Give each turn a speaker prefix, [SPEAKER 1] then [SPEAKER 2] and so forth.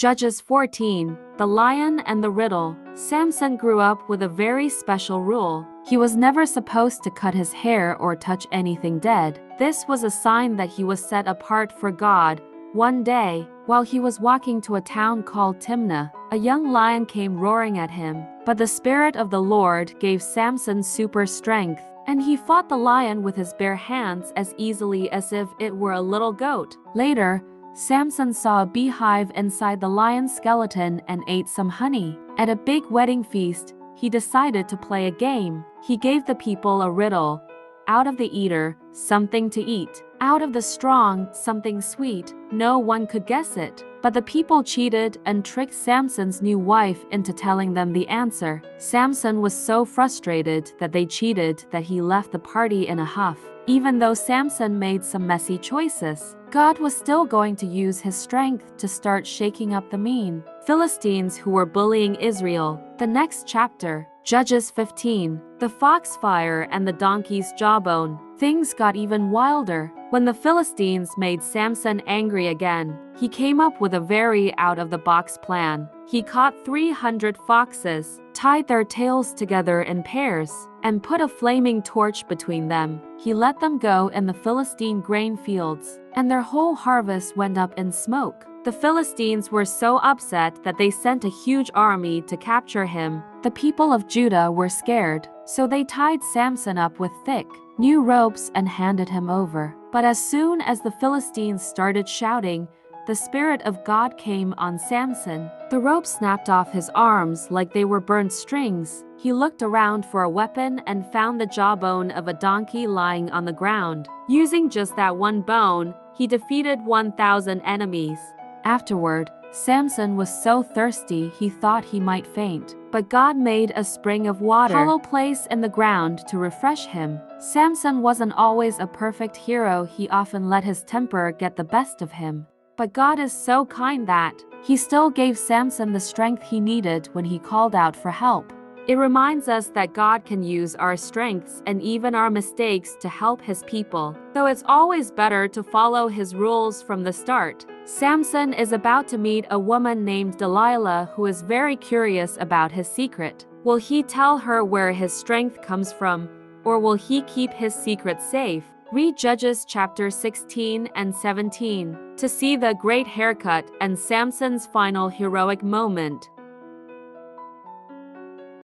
[SPEAKER 1] Judges 14, The Lion and the Riddle. Samson grew up with a very special rule. He was never supposed to cut his hair or touch anything dead. This was a sign that he was set apart for God. One day, while he was walking to a town called Timnah, a young lion came roaring at him. But the Spirit of the Lord gave Samson super strength, and he fought the lion with his bare hands as easily as if it were a little goat. Later, Samson saw a beehive inside the lion's skeleton and ate some honey. At a big wedding feast, he decided to play a game. He gave the people a riddle. Out of the eater, something to eat. Out of the strong, something sweet. No one could guess it. But the people cheated and tricked Samson's new wife into telling them the answer. Samson was so frustrated that they cheated that he left the party in a huff. Even though Samson made some messy choices, God was still going to use his strength to start shaking up the mean Philistines who were bullying Israel. The next chapter, Judges 15, The Foxfire and the Donkey's Jawbone. Things got even wilder. When the Philistines made Samson angry again, he came up with a very out-of-the-box plan. He caught 300 foxes, tied their tails together in pairs, and put a flaming torch between them. He let them go in the Philistine grain fields, and their whole harvest went up in smoke. The Philistines were so upset that they sent a huge army to capture him. The people of Judah were scared, so they tied Samson up with thick, new ropes and handed him over. But as soon as the Philistines started shouting, the Spirit of God came on Samson. The rope snapped off his arms like they were burnt strings. He looked around for a weapon and found the jawbone of a donkey lying on the ground. Using just that one bone, he defeated 1,000 enemies. Afterward, Samson was so thirsty he thought he might faint. But God made a spring of water, hollow place in the ground to refresh him. Samson wasn't always a perfect hero. He often let his temper get the best of him. But God is so kind that he still gave Samson the strength he needed when he called out for help. It reminds us that God can use our strengths and even our mistakes to help his people, though it's always better to follow his rules from the start. Samson is about to meet a woman named Delilah who is very curious about his secret. Will he tell her where his strength comes from, or will he keep his secret safe? Read Judges chapter 16 and 17 to see the great haircut and Samson's final heroic moment.